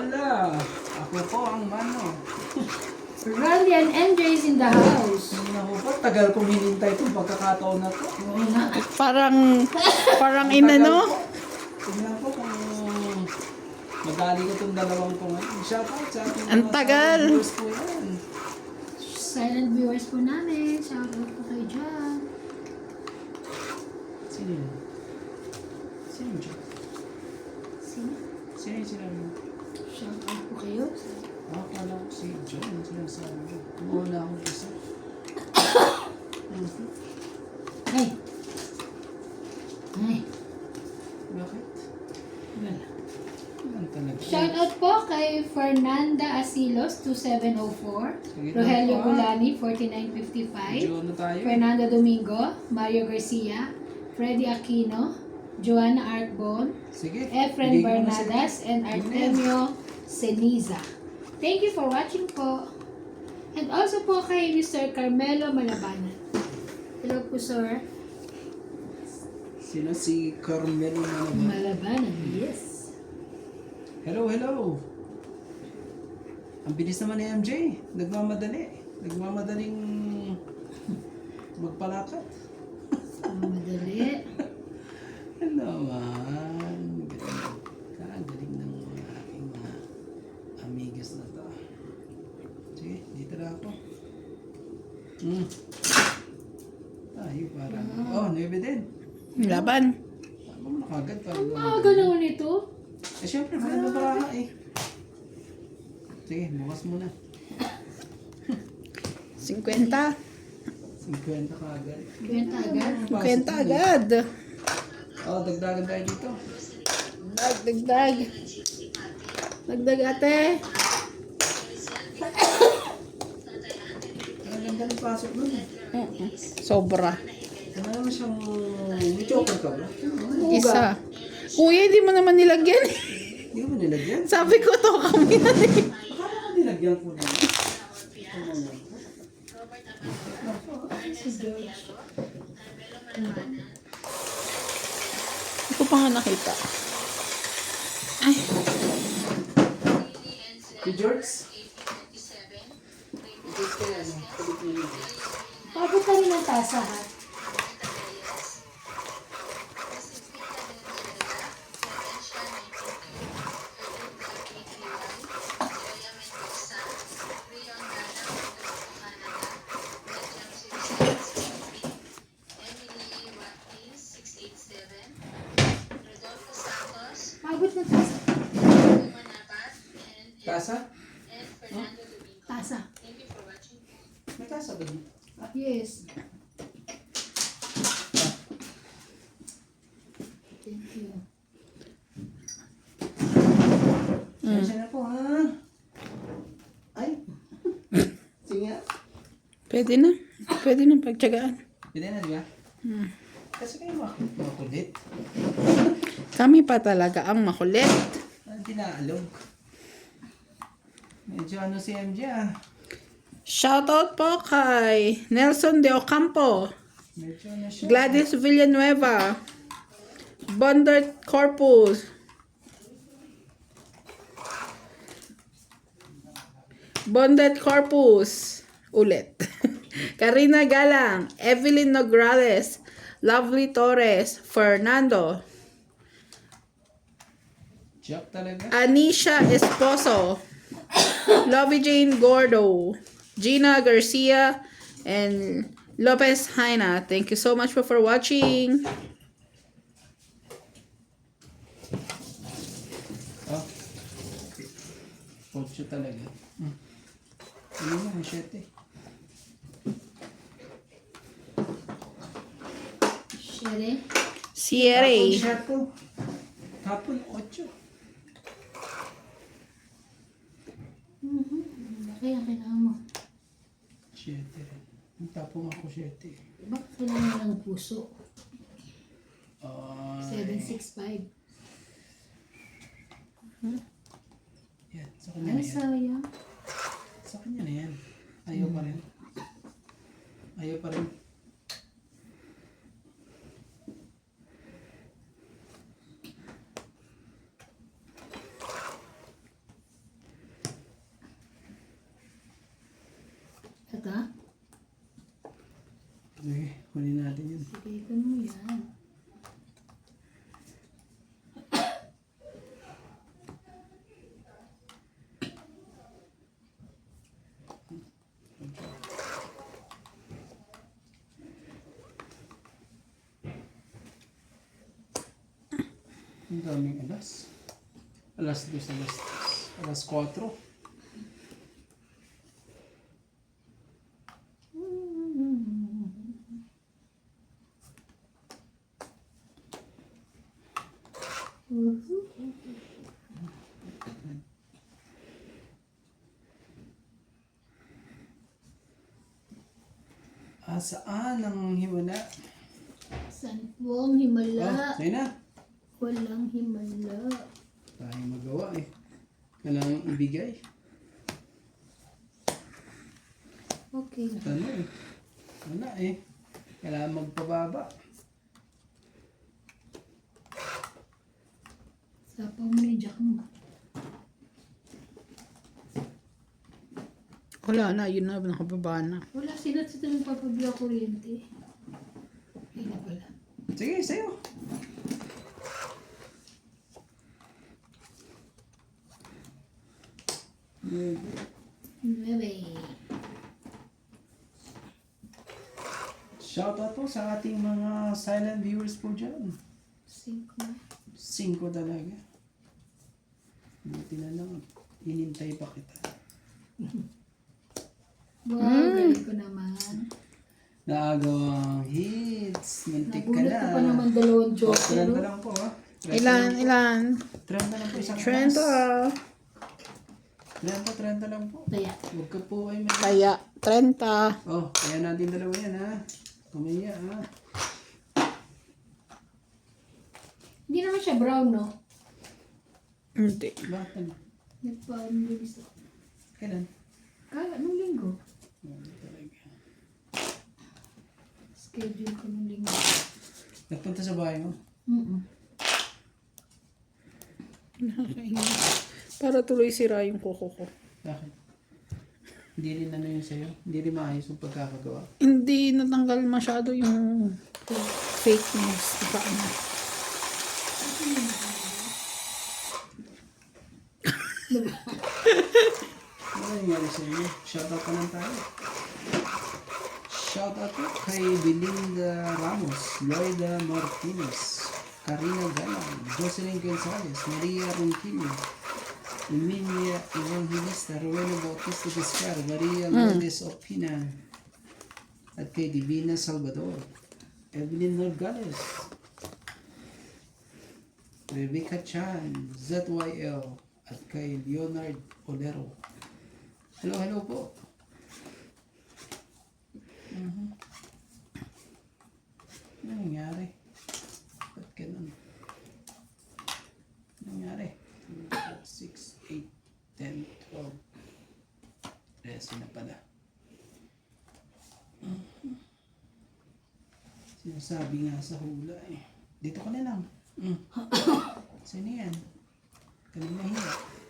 Hola! Ako po ang mano. Randy and NJ's in the house. Naku po, tagal kong hinintay itong pagkakataon na to. Oo na. Parang inano. Tingnan po kung madali ko itong dalawang ko ngayon. Shoutout sa ating Ang mga tagal. viewers po yan. Silent viewers po namin. Shoutout po kayo dyan. Sino yun? Sino yun siya? Sino? Sino yun sila yun? Shoutout po kayo. Akala ko si John. Yung sinasabi ko. Muna akong isa. Ay. Ay. Bakit? Wala. Yan talaga. Shoutout po kay Fernanda Asilos, 2704. Sige, Rogelio po, Gulani, 4955. Medyo ano tayo? Fernando Domingo, Mario Garcia, Freddy Aquino, Joanna Artbon, Sige. Efren Bigay ko na sa- Bernadas, and Artemio Ceniza. Thank you for watching po. And also po kay Mr. Carmelo Malabanan. Hello po, sir. Sino si Carmelo na naman? Malabanan, yes. Hello, hello. Ang bilis naman ni MJ. Nagmamadali. Nagmamadaling magpalakat. Madali. Hello, man. Galing ng mga aking mga amigas na to. Sige, dito na ako. Tayo parang... Oh, 9 din. Laban. Tama mo na kagad. Ang maaga naman ito. Eh, syempre, may nabara eh. Sige, bukas muna. 50. 50 ka agad. Kwenta agad. 50 agad. Oh, dagdagan tayo dito. Dagdag. Dagdag ate. Ang ganda ng pasok nun eh. Sobra. Ano naman siyang... May choker ka ba? Isa. Kuya, hindi mo naman nilagyan. Hindi mo nilagyan? Sabi ko to kami na eh. Akala ka nilagyan ko na. Hindi ko pa nga nakita. Ay, Si George? George kaya ano? Kulit niya yun. Pagod ka rin ang tasa, ha? Pagod na tasa. Kasa? Tasa. May kasa ba dito? Yes. Thank you. Pasensya na po ha. Ay. Sige nga. pwede na. Pwede na pagtsagaan. Pwede na di ba? Kasi kayo makulit. Kami pa talaga ang makulit. Ano tinaalog? Medyo ano si MJ ah. Shoutout po kay Nelson De Ocampo, Medyo ano siya. Gladys Villanueva, Bondert Corpus, ulit. Karina Galang, Evelyn Nograles, Lovely Torres, Fernando, Joke talaga. Anisha Esposo, Lovey Jane Gordo, Gina Garcia, and Lopez Haina. Thank you so much for watching. Oh. Pocho talaga. Ano nga, ang shit eh. Shere. Sierra. Tapon siya to. Tapon 8. Kaya kailangan mo. 7. Tapon ako 7. Bakit kailangan ng puso? Ay. 765. Yan, sa kanya Ay, na yan. sayang. Sa kanya na yan. Ayaw pa rin. Ayaw pa rin. Ang daming alas. Alas 2, alas 3, alas 4. Saan ang himala? Saan po ang himala? Sa'yo na. Walang himala. Tayo magawa eh. Kailangan ibigay. Okay. Ano eh. Wala eh. Kailangan magpababa. Sapaw mo ni Jack mo. Wala na, yun na, nakababa na. Wala, sinat sa tanong papabila kuryente. Ay na pala. Sige, sa'yo. Bye-bye. Shoutout po sa ating mga silent viewers po dyan. 5. 5 talaga. Buti na lang. Inintay pa kita. Wow, galing ko naman. Naagawang hits. Muntik ka Nagulat na. ko pa naman 2 joker. Trend na lang po ha. Ilan? Trend na lang po isang Trend to. Trend na lang po. Kaya, Huwag ka po ay may... Kaya, 30. Oh, kaya natin dalawa yan ha. Kumaya ha. hindi naman siya brown, no? Hindi. Bakit ano? Nagpa-release ako. Kailan? Nung linggo. Ano talaga. Schedule ko nung linggo. Nagpunta sa bahay mo? Para tuloy sira yung kuko ko. Bakit? Hindi rin ano yun sa'yo? Hindi rin maayos yung pagkakagawa? Hindi natanggal masyado yung fake news. Diba ano? Ano nangyari sa inyo? Shoutout ka lang tayo. Shoutout po kay Belinda Ramos, Lloyda Martinez, Karina Galang, Jocelyn Gonzalez, Maria Ronquillo, Emilia Evangelista, Rowena Bautista Vizcar, Maria Lourdes Opina, at kay Divina Salvador, Evelyn Norgales, Rebecca Chan, ZYL, at kay Leonard Olero. Hello po. Ano nangyari? Ba't ganun? Ano nangyari? 2, 4, 6, 8, 10, 12. Reso na pala. Sinasabi nga sa hula eh. Dito ka na lang. Sino yan? Kanina hiya.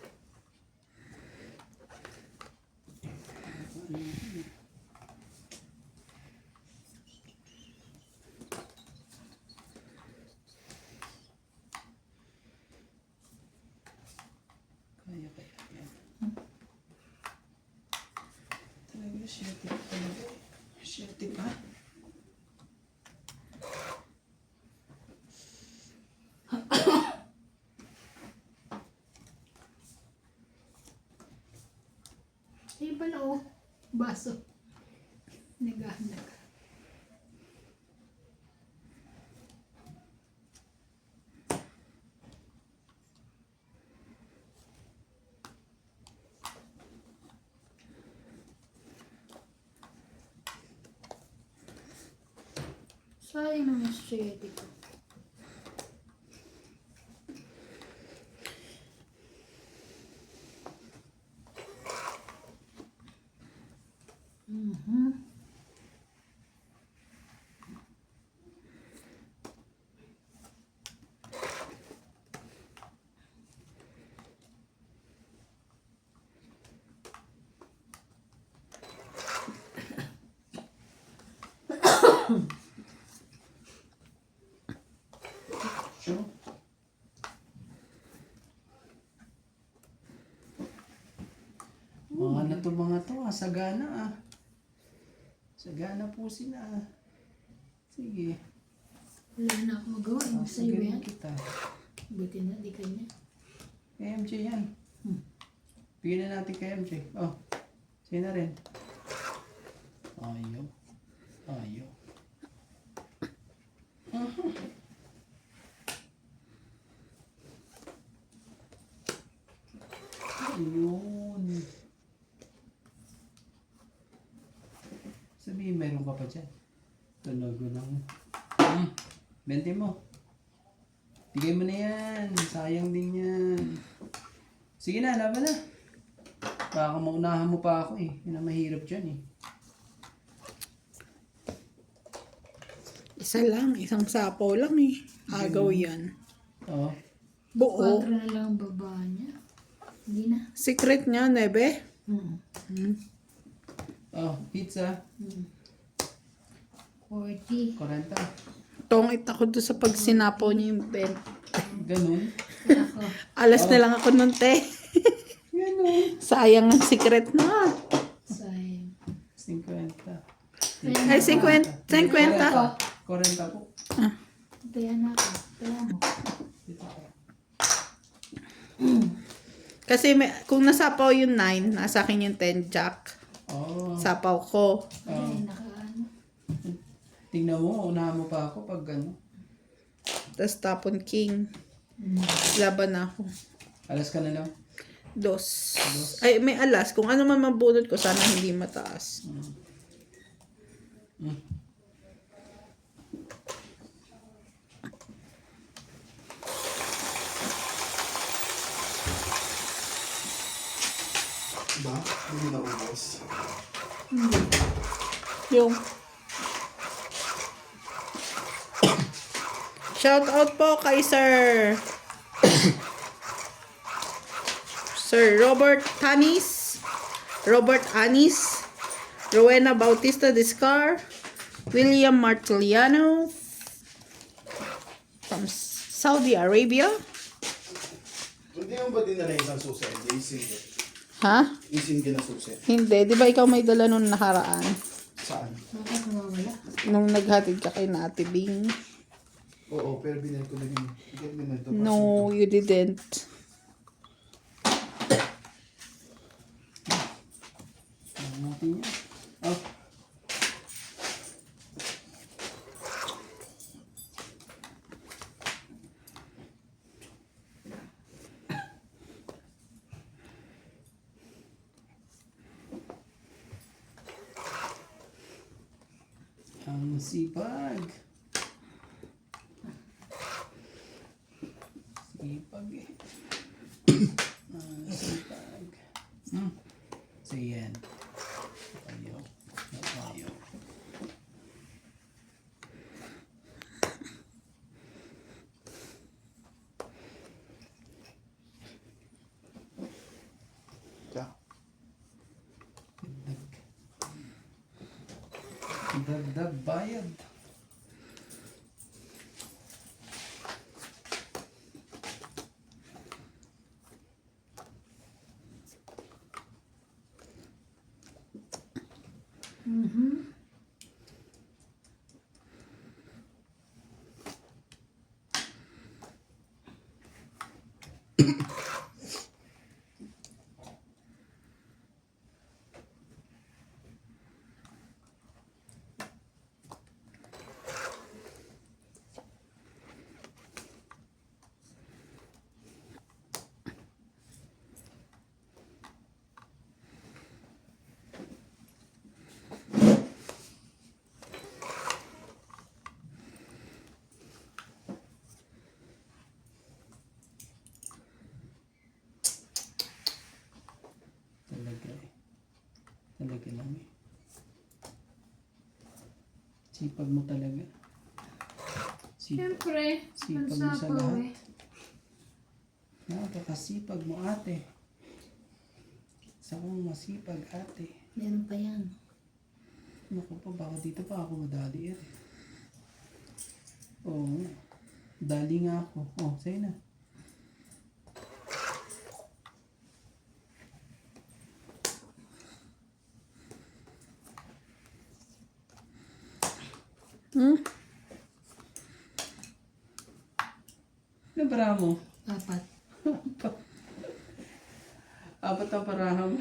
Kaya yan. Talaga, shirty pa talaga. Shirty pa. Ayun pala, oh. Baso. Naghahanap. Sayang naman siya dito. Sure. Mga to sagana ah. Sagana po sila ah. Sige. Wala na ako magawa. Yung sa'yo Sasagalin yan. kita. Buti na, di kanya. Kay MJ yan. Bigyan na natin kay MJ. Oh. Sa'yo na rin. Ayaw. Ayaw. Ayun. Sabihin, mayroon ka pa dyan. Tunago lang. 20 mo. Bigay mo na yan. Sayang din yan. Sige na, laban na. Baka maunahan mo pa ako eh. Yun ang mahirap dyan eh. Isa lang, isang sapaw lang eh. Agaw yan. Oo. Buo. 4 na lang ang baba niya. Hindi na. Secret niya, Nebe. Oh, pizza. 40. 40. Tongit ako doon sa pag sinapaw niya yung bent. Ganun. Ako. Alas na lang ako nun, te. Ganun. Sayang ang secret na. Sayang. 50. Ay, 50. 50. 40 po. Kaya na ako. Kaya mo. Dito ka. Kasi kung nasapaw yung 9, nasa akin yung 10 jack. Oh. Sapaw ko. Ay, nakaano. Tingnan mo, unahan mo pa ako pag ano. Tapos tapon king. Laban na ako. Alas ka na lang. 2. Ay, may alas. Kung ano man mabunod ko, sana hindi mataas. Ba? Hindi na ubos. Yung shout out po kay Sir Sir Robert Tanis, Robert Anis, Rowena Bautista Discar, William Martiliano from Saudi Arabia. Hindi mo ba dinala isang susi? Hindi, isin ka. Ha? Isin ka na susi. Hindi, di ba ikaw may dala nung nakaraan? Saan? Bakit nawawala? Nung naghatid ka kay Ate Bing? Oo, pero binili ko na din. Hindi naman ito. No, you didn't. Ano natin yan? Oh. Ang sipag. Sipag eh. Ang sipag. So yan. Ayaw. Ayaw. Kaya, Dagdag bayad. Talaga eh. Talaga lang eh. Sipag mo talaga. Siyempre, Sipag mo sa pansapaw lahat. eh. Napakasipag mo ate. Sa kong masipag ate. Meron pa yan. Naku pa, baka dito pa ako madali eh. Oo. Dali nga ako. Oh, sa'yo na. Ano ba para mo? 4. Apat ang paraha mo.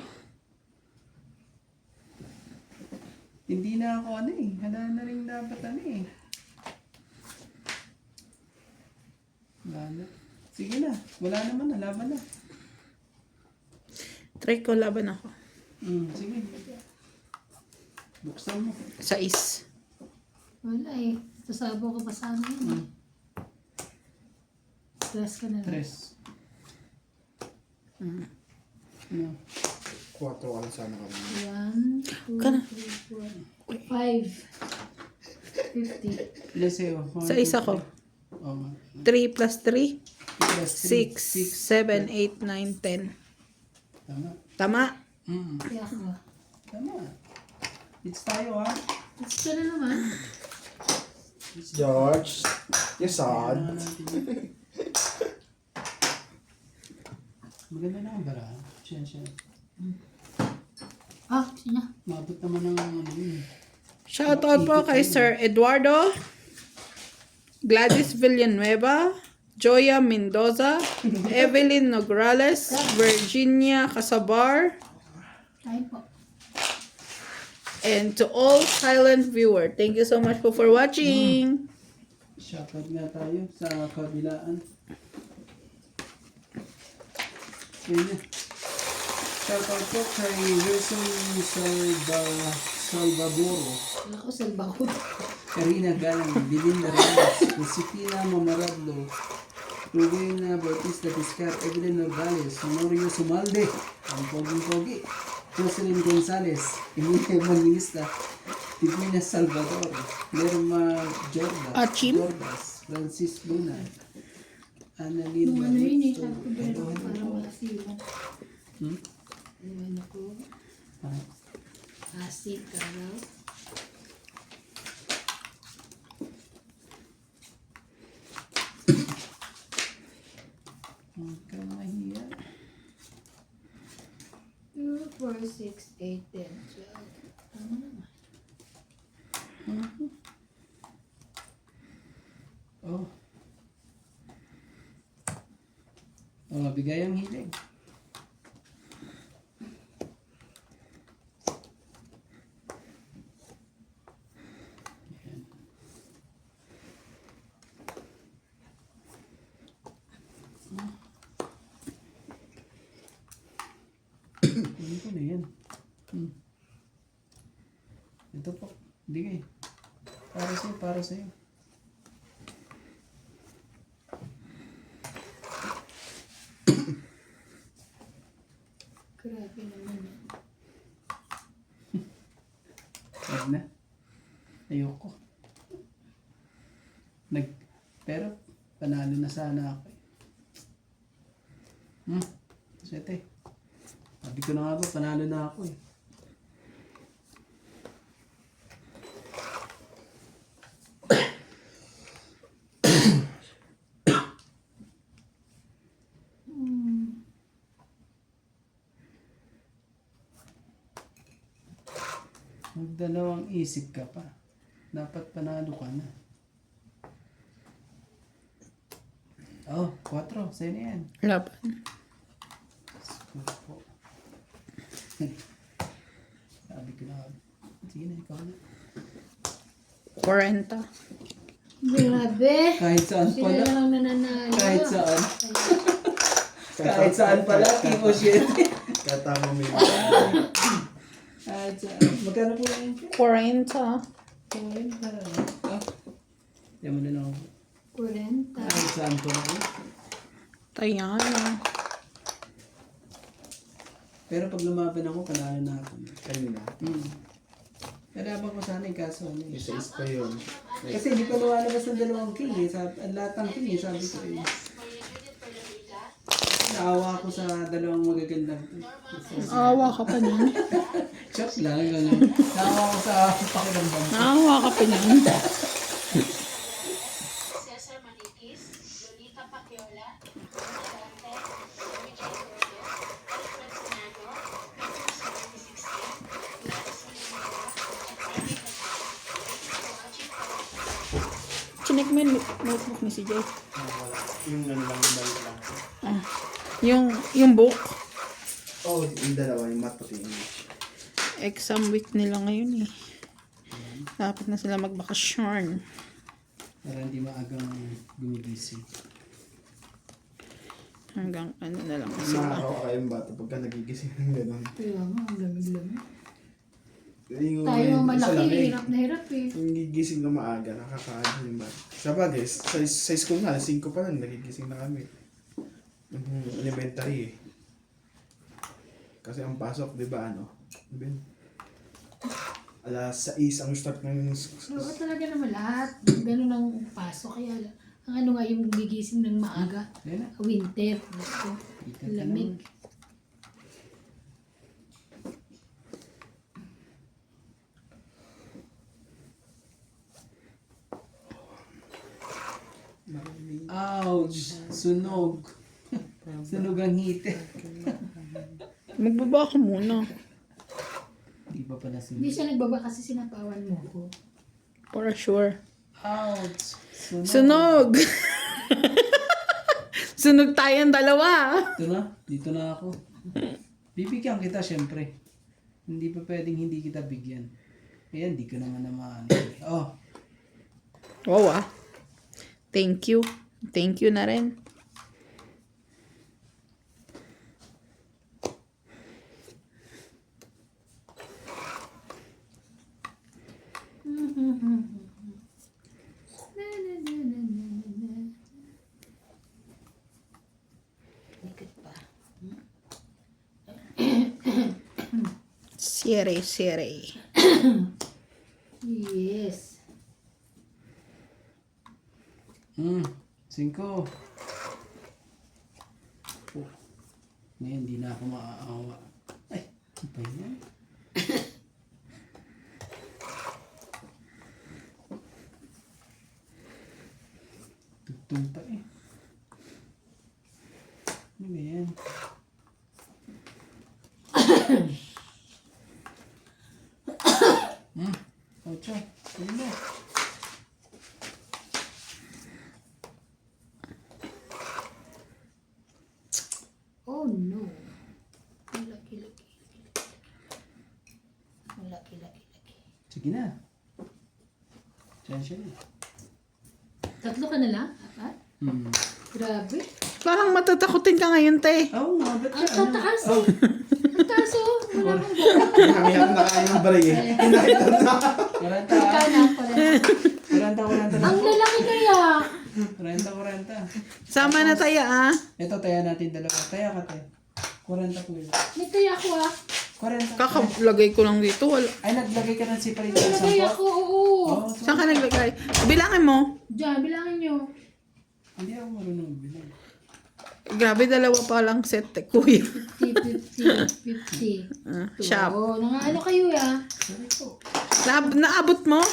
Hindi na ako ano eh. Wala na rin dapat ano eh. Wala na. Sige na. Wala naman. Laban na. Try ko, laban ako. Sige. Buksan mo. 6. Wala eh. Sasabo ka pa sa amin. Stress ka na lang. Tres. No. 4 ka lang sana kami. 1, 2, Kana. 3, 4, 5. 50. Ilan sa'yo? Sa isa ko. Oo nga. 3 plus 3. Plus three. 6, 7, 8, 9, 10. Tama. Tama. Kaya ako. Tama. It's tayo ha. It's ka na naman. George, you're sad. Kailangan natin yun. Maganda na ang bara. Siya. Sige na. Mabot naman ng ano yun. Shoutout po kay Sir Eduardo, Gladys Villanueva, Joya Mendoza, Evelyn Nograles, Virginia Casabar, Kain po. and to all silent viewer. Thank you so much po for watching. Shoutout nga tayo sa kabilaan. Yun na. Shoutout po kay Wilson Salvadoro, Wala ko sa bago. Karina Galang, Belinda Ramos, Josefina Mamaradlo, Rubina Bautista Piscar, Evelyn Nogales, Honorio Sumalde, ang poging-pogi, Jocelyn Gonzalez, Emilia Evangelista, Divina Salvador, Lerma Achim? Jordas, Francis Luna, Annalyn Nung ano yun eh. Barreto. Sabi ko din ako para wala sila. Hmm? Ewan ako. Ah, Asik ka raw. Huwag kang mahiya. 2, 4, 6, 8, 10, 12. Tama naman. Oh. Oh, bigay ang hilig. Yan. Hindi ko na yan. Ito po. Bigay. Para sa'yo. Grabe naman yan. Wag na. Ayoko. Pero, panalo na sana ako eh. Sete. Sabi ko na nga ba, panalo na ako eh. Magdalawang isip ka pa. Dapat panalo ka na. Oh, 4. Sa'yo na yan. Laban. Opo. Sabi ko na. Sige na, ikaw na. 40. Grabe. Kahit saan Sila pala. na lang nananalo. Kahit saan. Kahit saan pala. Tipo shit. Katama mo yun. Kahit saan. Magkano po yan? 40. Yan mo na lang ako. 40. Kahit saan po ako. Tayana. Pero pag lumaban ako, panalo na ako. Kanina. Kalaban ko sana yung kaso. Ano, eh. Isa-is pa yun. Kasi hindi ko lumalabas ng dalawang king eh. Ang lahat ng king eh, sabi ko eh. Naawa ako sa dalawang magagandang. Naawa ka pa niyan. Shot lang. Ano. Naawa ako sa pakiramdam ko. Naawa ka pa niyan. Cesar Maniquis, Lolita Pacquiaola, Dante, Louis J. Gordo, Alfred Senado, February 2016, Gladys Villanueva, and Amy Gonzalez. Thank you for watching. Chinek mo yung notebook ni si Jay. Wala. Yung ano lang, yung balik lang. Yung book, Oh, yung dalawa, yung math pati English. exam week nila ngayon eh. Dapat na sila magbakasyon. Para hindi maagang gumigising. Hanggang ano na lang Mas sila. makakawa kayong bata pagka nagigising ng gano'n. Kaya nga, ang lamig-lamig. Yung Tayo isa malaki, lang eh. hirap na hirap eh. Yung gigising na maaga, nakakaano yung bata. Sa bagay, sa school nga, 5 pa lang, nagigising na kami. Elementary eh. Kasi ang pasok, di ba ano? Ben, alas 6 ang start ng Oo talaga naman lahat. Ganun ang pasok. Kaya ang ano nga yung gigising ng maaga. Yan na. Winter. Gusto. Lamig. Ouch! Sunog. Sunog ang hite. Magbaba ka muna. Di ba pala Hindi sunog? siya nagbaba kasi sinapawan mo ko. For sure. Ouch! Sunog. Sunog! Sunog tayong dalawa. Ito na. Dito na ako. Bibigyan kita syempre. Hindi pa pwedeng hindi kita bigyan. Kaya hindi ko naman naman. Oh, Wow ah. Thank you. Thank you na rin. Likit pa. Sire. Yes. 5. Oh. Ngayon, hindi na ako maaawa. Ay, ano ba yan? Tugtong pa eh. Ano ba yan? Ocho. Ano na? Oh no. Laki. Laki. Sige na. Diyan siya eh. Tatlo ka na lang? Apat? Grabe. Parang matatakotin ka ngayon, te. Oo nga, ba't Ang ka ano? tataas eh. Ang taas oh. Wala kang Hinahangyan na kaya ng baray eh. Hinahangyan na. 40. gana. 40 Ang lalaki kaya. 40. Sama na tayo, ah. Ito, taya natin dalawa. Taya ka, taya. 40 po yun. May kaya ako ah. 40. Kakalagay ko lang dito. Wala. Ay, naglagay ka ng siparin May sa kaya sampo? ako, oo. Oo. Saan ka naglagay? Bilangin mo. Diyan, bilangin nyo. Hindi ako marunong bilang. Grabe, dalawa pa lang set, te, kuya. 50. Shop. Oo, ano kayo ah. Sorry po. Naabot mo?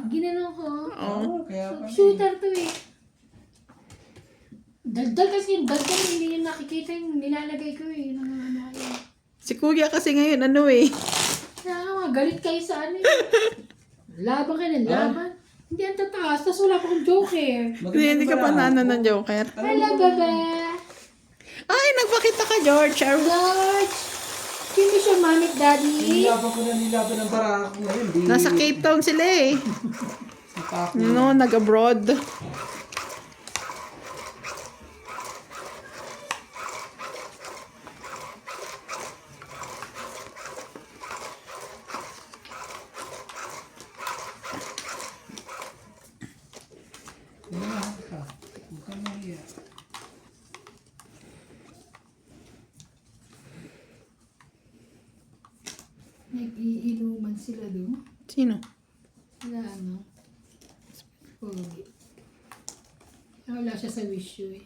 Ginanong ko. Oo, kaya pa. Shooter to eh. Daldal kasi yung daldal, hindi yung nakikita yung nilalagay ko eh. Ano kayo. Si kuya kasi ngayon, ano eh. Kaya galit kayo sa ano eh. Laban kayo ng laban. Hindi ang tataas, tapos wala pa akong joker. Hindi ka pa nana ng joker. Hello, bebe. Ay, nagpakita ka, George. George! Sino siya, mami at daddy? Nilaban ko na nilaban ng barako ngayon. Di, Nasa Cape Town sila eh. Sa Paco. No, nag-abroad. Huwag ka mahiya. Nag-iinuman sila doon. Sino? Wala ano. Pogi. Wala siya sa wish you eh.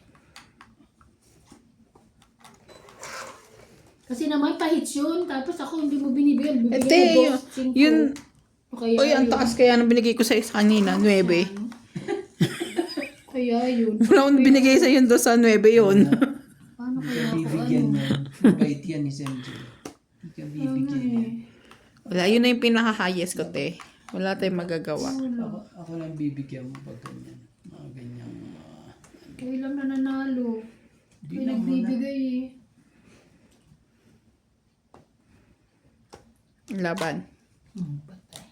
Kasi naman pahits yun, tapos ako hindi mo binibigyan. Bibigyan Ete, mo boss, 5. yun. O kaya Uy, ang yun. taas kaya nang binigay ko sa kanina, 9. Kaya yun. Wala akong binigay sa yun doon sa 9 yun. Paano kaya ako Bibigyan ano? yan. Bait yan ni Senjo. Hindi ka bibigyan yan. Wala, yun na yung pinaka-highest ko, te. Wala tayong magagawa. Ako lang bibigyan mo pag ganyan. Mga ganyang ano. Kayo lang nananalo. Di Kayo naman nagbibigay eh. Laban. Patay.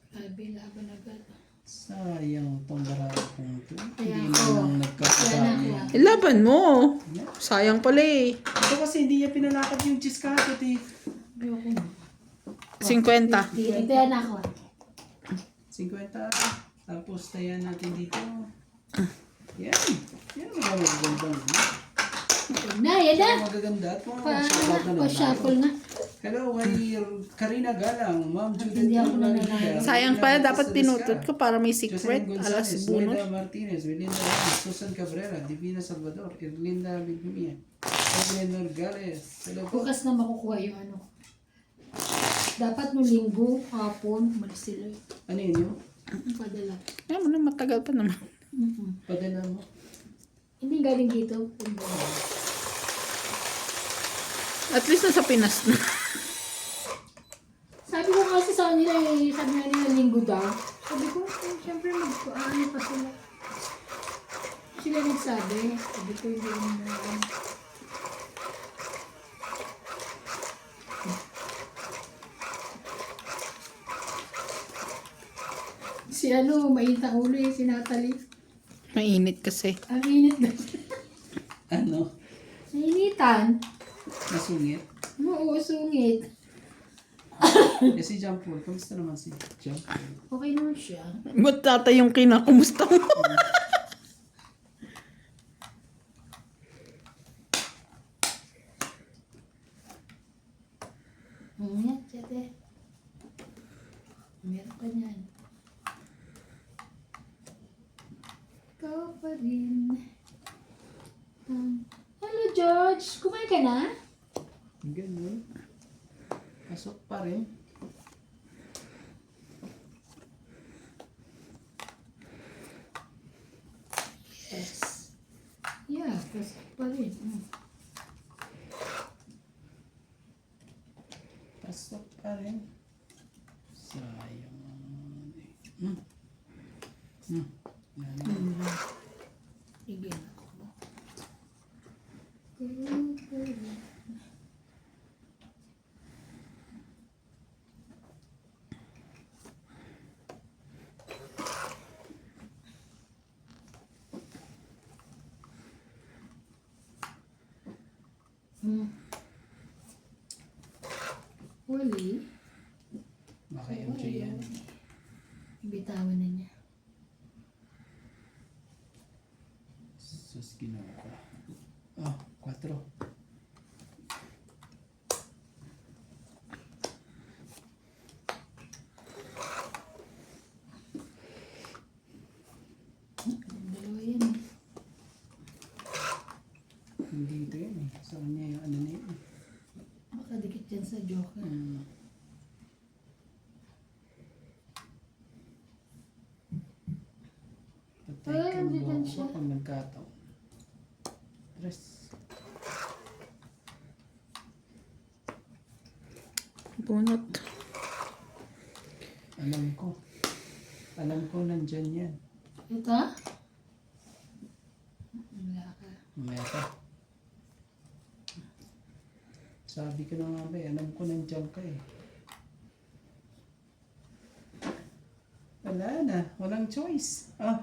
Grabe, laban agad. Sayang tong barako kong to. Kaya Hindi ako. naman nagkakasaya. Laban mo. Sayang pala eh. Ito kasi hindi niya pinalakad yung cheese kakit eh. Ayoko na. 50. Ito yan ako. 50. Tapos tayan natin dito. Yan. Yan ang magagandang. Na, yan na. Magaganda. At mga Paano shoutout na? na Pa-shuffle na. Hello kay Karina Galang, Ma'am Judith Hindi ako Maria, nananalo. Sayang pala, dapat pinutot ko para may Jocelyn secret. Alas Gonzalez, bunot. Noeda Martinez, Belinda Ramos, Susan Cabrera, Divina Salvador, Erlinda Ligmia, Evelyn Norgales. Hello po. Bukas na makukuha yung ano. Dapat nung linggo, hapon, umalis sila. Ano yun yung? Padala. Ayan mo na, matagal pa naman. Padala mo. Hindi galing dito. At least nasa Pinas na. Sabi ko kasi sa kanila eh, sabi nga nila linggo daw. Sabi ko, siyempre ano pa sila. Sila nagsabi. Sabi ko hindi naman. Si ano, mainit ang ulo eh, si Natalie. Mainit kasi. Ang init na. Ano? Nainitan. Nasungit? Oo, sungit. Eh si John Paul, kamusta naman si John Paul? Okay naman siya. Ba't tatay yung kinakumusta mo? Umiyak, tsete. Umiyak ka niyan. Ikaw pa rin. Hello, George. Kumain ka na? Ganun. Pasok pa rin. Yes. Yeah, pasok pa rin. Pasok pa rin. Sayang. Yan. Sige. Huli. Baka MJ yan. Bitawan na niya. Sus, ginawa ko. Oh, 4. Dalawa yan eh. Hindi ito yun eh. Sa kanya yung ano na yun. Makadikit yan sa joker. Patay Ay, ka andyan mo siya. ako pag nagkataon. Tres. Bunot. Alam ko. Alam ko nandyan yan. Ito? Wala ka. Mamaya ka. Sabi ko na nga ba eh, alam ko nandyan ka eh. Wala na, walang choice. Ah.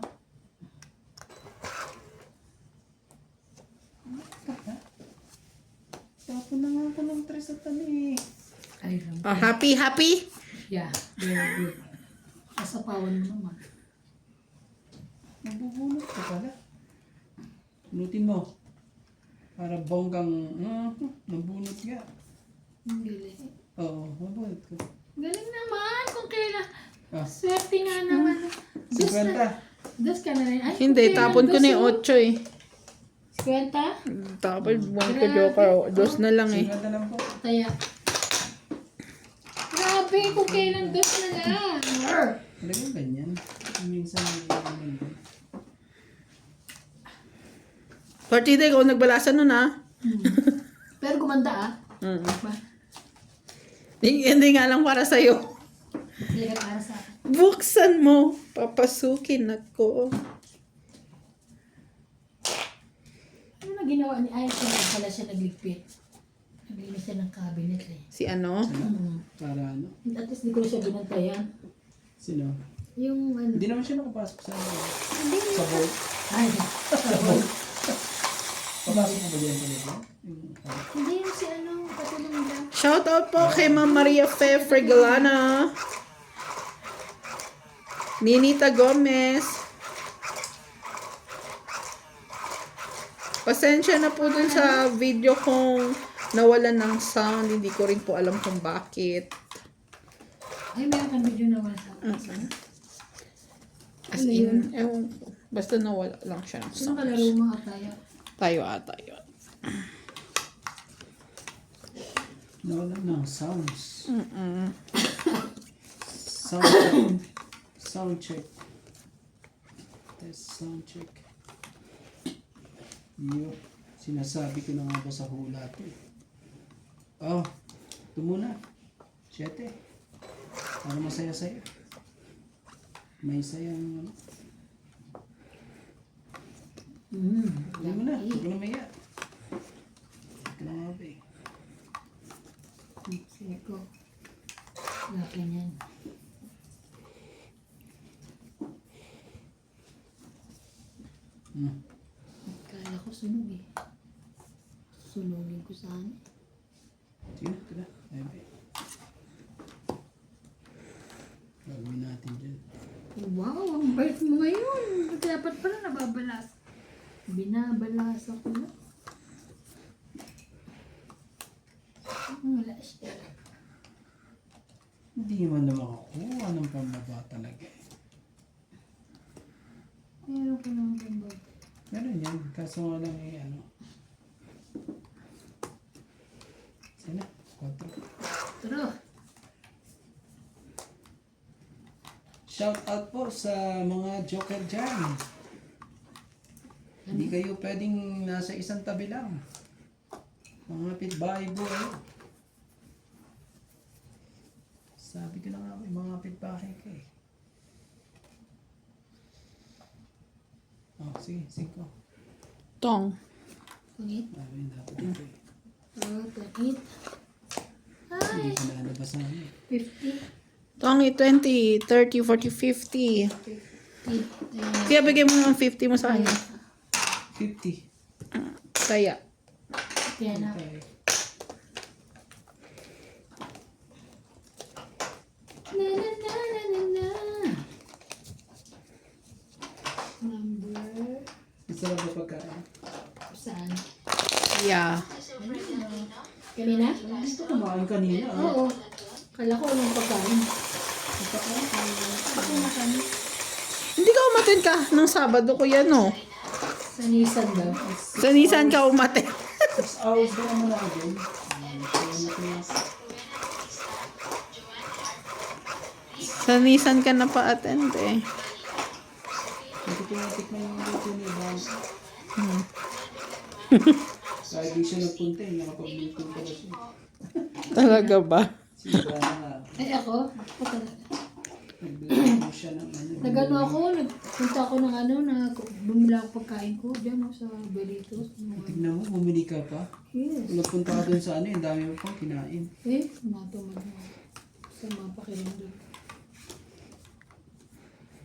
Tapos na nga ako ng tres at ano eh. Ay, lang. Oh, happy, happy? Yeah, very good. Kasapawan mo naman. Nabubunot ka pala. Bunutin mo. Para bonggang, nabunot nga. Ang galing. Oo, mabunot ko. Galing naman kung kailan. Ah, Swerte nga naman. Dos 50. na. Dos ka na rin. Ay, Hindi, kung kailan tapon ko dos na yung oh. 8 eh. 50? Tapos buwan ko joker. Dos na lang eh. 50 lang po. Taya. Grabe kung kailan dos na lang. Talagang ganyan. Minsan ganyan. Partida, ikaw nagbalasan nun ah. Pero gumanda ah. Ba? Hindi nga lang para sa'yo. Hindi ka para sa akin. Buksan mo. Papasukin ako. na ginawa ni Ay? Kaya pala siya nagligpit. Naglinis siya ng cabinet eh. Si ano? Para ano? At least di ko na siya binantayan. Sino? Yung ano. Hindi naman siya nakapasok sa Hindi. sa boat. Ay, Papasok mo ba diyan sa boat? hindi yung si ano, katulong nila. Shout out po kay Ma'am Maria Fe Fregalana. Ninita Gomez. Pasensya na po dun sa video kong nawalan ng sound. Hindi ko rin po alam kung bakit. Ay, meron kang video na wala sa akin. As in, ewan ko. Basta nawala lang siya ng Sino sound. kalaro mo tayo? Tayo ata yun. Nawala ng sounds. Mm-mm. Sound check. Sound check. Test sound check. Yo, sinasabi ko na nga ba sa hula to eh. Oh, ito muna. 7. Para masaya-saya. May sayang ano. Hindi mo na. Huwag na maya. Huwag na nga ba eh. Sige ko. Laki niyan. Kala ko sunog eh. Sunugin ko sana. Sige, ito na. Ayun ba eh. Gagawin natin dyan. Wow, ang bait mo ngayon. Dapat pala nababalas. Binabalas ako na. Wala siya. Hindi man na makakuha ng pambaba talaga eh. Meron ko naman pambaba. Meron yan. Kaso nga lang eh ano. Sina? 4. Tara. Shout out po sa mga joker dyan. Hindi kayo pwedeng nasa isang tabi lang. Mga pitbahay buhay. Sabi ko na nga may mga pitbahay ka eh. Oh, sige, 5. Tong. Pangit. Sabi dapat ito eh. Oh, pangit. Hindi Ay, ko nalabas na ano eh. 50. Tongi, 20, 30, 40, 50. 50. Kaya bigay mo ng 50 mo sa kanya. 50. Kaya. Kaya na. Okay. Na na na na na na. Number. Gusto mo ba pagkain? Saan? Yeah. Kanina? Hindi ko kumain kanina. Ah. Oo. Kala ko anong pagkain. Ako makain. Hindi ka umaten ka nung Sabado ko yan, no? Sa Nissan daw. Sa Nissan ka umaten. 6 hours ba naman ako dyan? Sa Nissan ka na pa-attend eh. Hindi ko tinatikman yung luto ni Bang. Kahit di siya nagpunta eh, nakapagluto pala siya. Talaga ba? Siya na Ay ako? Ako talaga. nagluto siya ng ano. Nagano ako, nagpunta ako ng ano, na bumila ako pagkain ko dyan sa Belitos. Tignan mo, bumili ka pa. Yes. Nagpunta ka dun sa ano, yung dami mo pang kinain. Eh, matumad na. Sa mga pakiramdam.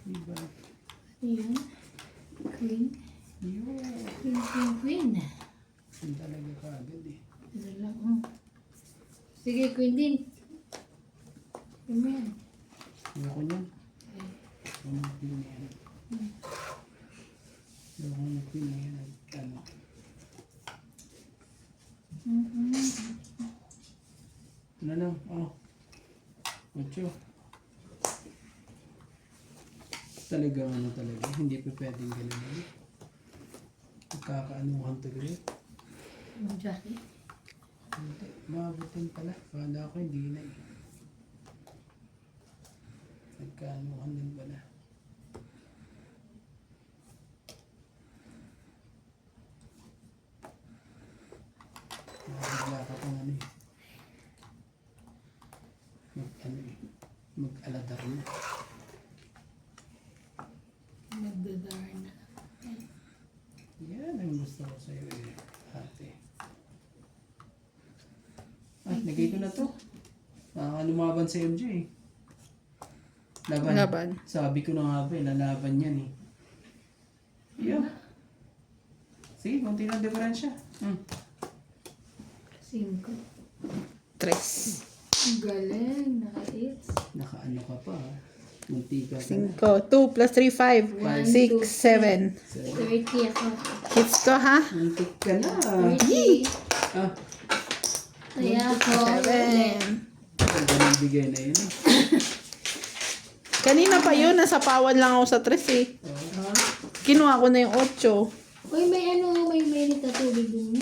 Diba? Ayan. Queen. Yun. Queen, queen, queen. Yun talaga kagad eh. Ano lang, oh. Sige, queen din. Amen. Ayoko niyan. Ayoko ng pin na yan. Ayoko ng pin na yan. Ano. Ano lang, oh. 8. Talaga ano talaga, hindi pa pwedeng ganun. Magkakaanuhan tuloy. Yung jacket. Hindi, mabutin pala. Kala ko hindi na eh. Nagkaanuhan din pala. Bigla ka pang ano eh. Ano eh. Mag-aladar na. Nagdadar na. Yan ang gusto ko sa'yo eh. Lagay ko na to. Lumaban sa MJ eh. Laban. Laban. Sabi ko na nga ba, lalaban yan eh. Yun. Sige, konti lang diferensya. 5. Tres. Ang galing, naka-hits. Nakaano ka pa ha. Munti ka pa. 5. 2 plus 3, 5. 6, 7. 30 ako. Hits ko, ha? Muntik ka na. 30. Ah, Kaya ako, 7. ang ganang bigay na yun eh. Kanina pa yun, nasa pawan lang ako sa tres eh. Kinuha ko na yung 8. uy, may mainit na tubig dun.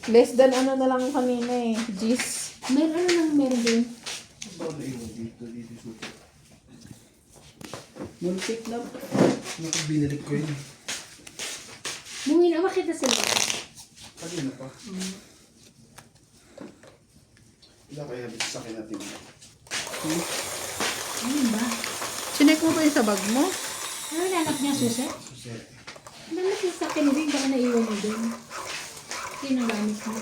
Less than ano na lang kanina eh. Gis. Meron dun. Muntik na. Nakabinilig ko yun. Mungi na, makita sila. Kanina pa. Wala kaya sa akin natin. Ano ba? Sinek mo ba yung sa bag mo? Ano nanak niya, susi? Susi. Nanak yung sa akin rin, baka naiwan mo dun. Ginagamit mo.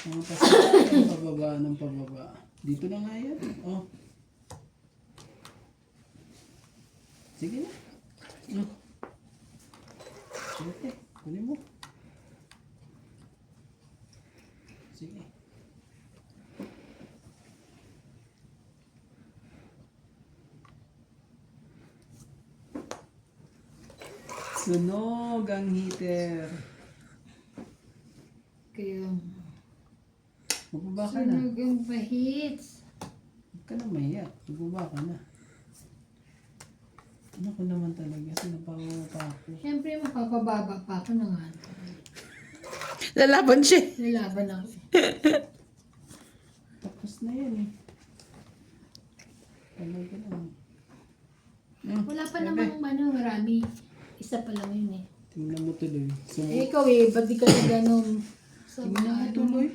Mga pasaya ng pababa ng pababa. Dito na nga yan. Oh. Sige na. Sige, kunin mo. Sige. Sunog ang heater. Kaya, Magbaba ka na. sunog ang pahits. Huwag ka na mahiya. Magbaba ka na. Ano ko naman talaga? Sinapawa pa ako. Siyempre, mapapababa pa ako ng ano. Lalaban siya. Nilaban ako. Tapos na yan eh. Talaga lang. Wala pa namang marami. Isa pa lang yun eh. Tingnan mo tuloy. Eh, ikaw eh, ba't di ka na ganun? Sa Tingnan mo mga tuloy.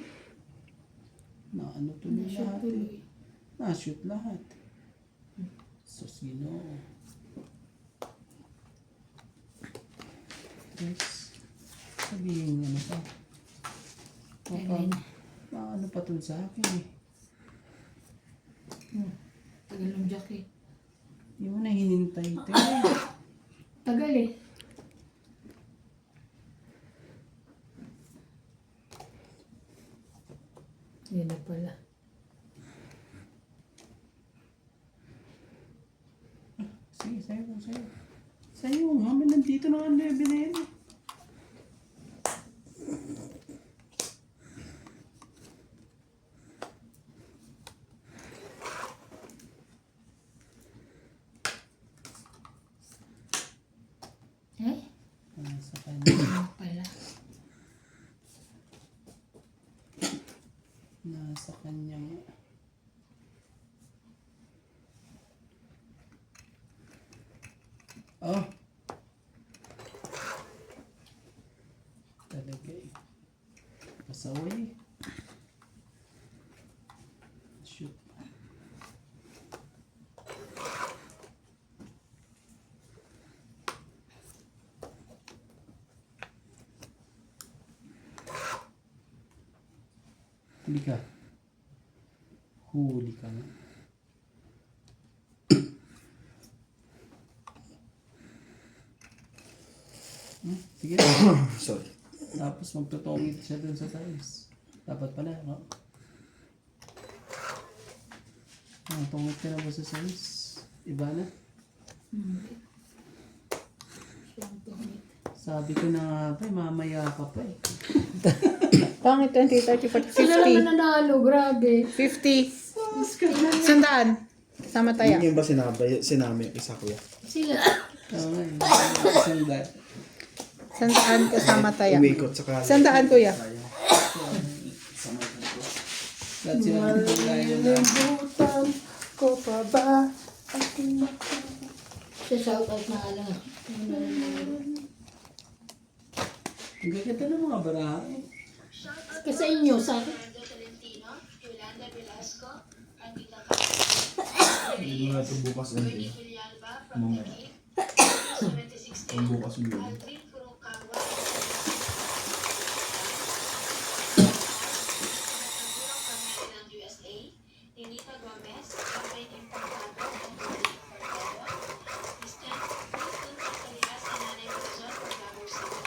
Na ano tuloy Na-shoot lahat tuloy. eh. Na-shoot lahat. Sus, Ginoo. Yes. Sabihin mo ano pa. Ayun. Ano pa to sa akin eh. Tagal ng jacket. Hindi mo na hinintay ito eh. Tagal eh. Yan na pala. Sige, sa'yo. Sa'yo, mami, nandito na ang level na yan eh. Eh? Sa kanya. Yan pala. Nasa kanyang... Oh! Talaga eh. Pasaway eh. Shoot. Huli ka. Huli ka na. Sige. Sorry. Tapos magtutungit siya dun sa size. Dapat pala, no? Tungit ka na ba sa size? Iba na? Siyang tungit. Sabi ko na nga pa, mamaya ka pa eh. Pangit 20, 30, 40, Sila lang 50. na nanalo, grabe. 50. Sandaan. Sama tayo. Hindi ba sinami yung isa kuya? Sila. Oo nga eh. Isang dahil. Sandaan kasama tayo. Umikot sa kanan. Sandaan, kuya. Lahat sila ng paglayo na. ko pa ba? Sa shoutout na lang. Ang gaganda ng mga baraha. Kasi sa inyo, sa Fernando Tolentino, Yolanda Velasco, Anita Carlos, Hindi mo na ito bukas Wendy Villalba from Taguig, 2016, Ang bukas mo yun. Aldrin Furukawa, from Maryland, USA, Ninita Gomez, Captain Importado, and Rodrigo Fortado, Kristen Catalias, and Nanay Quezon from Davao City,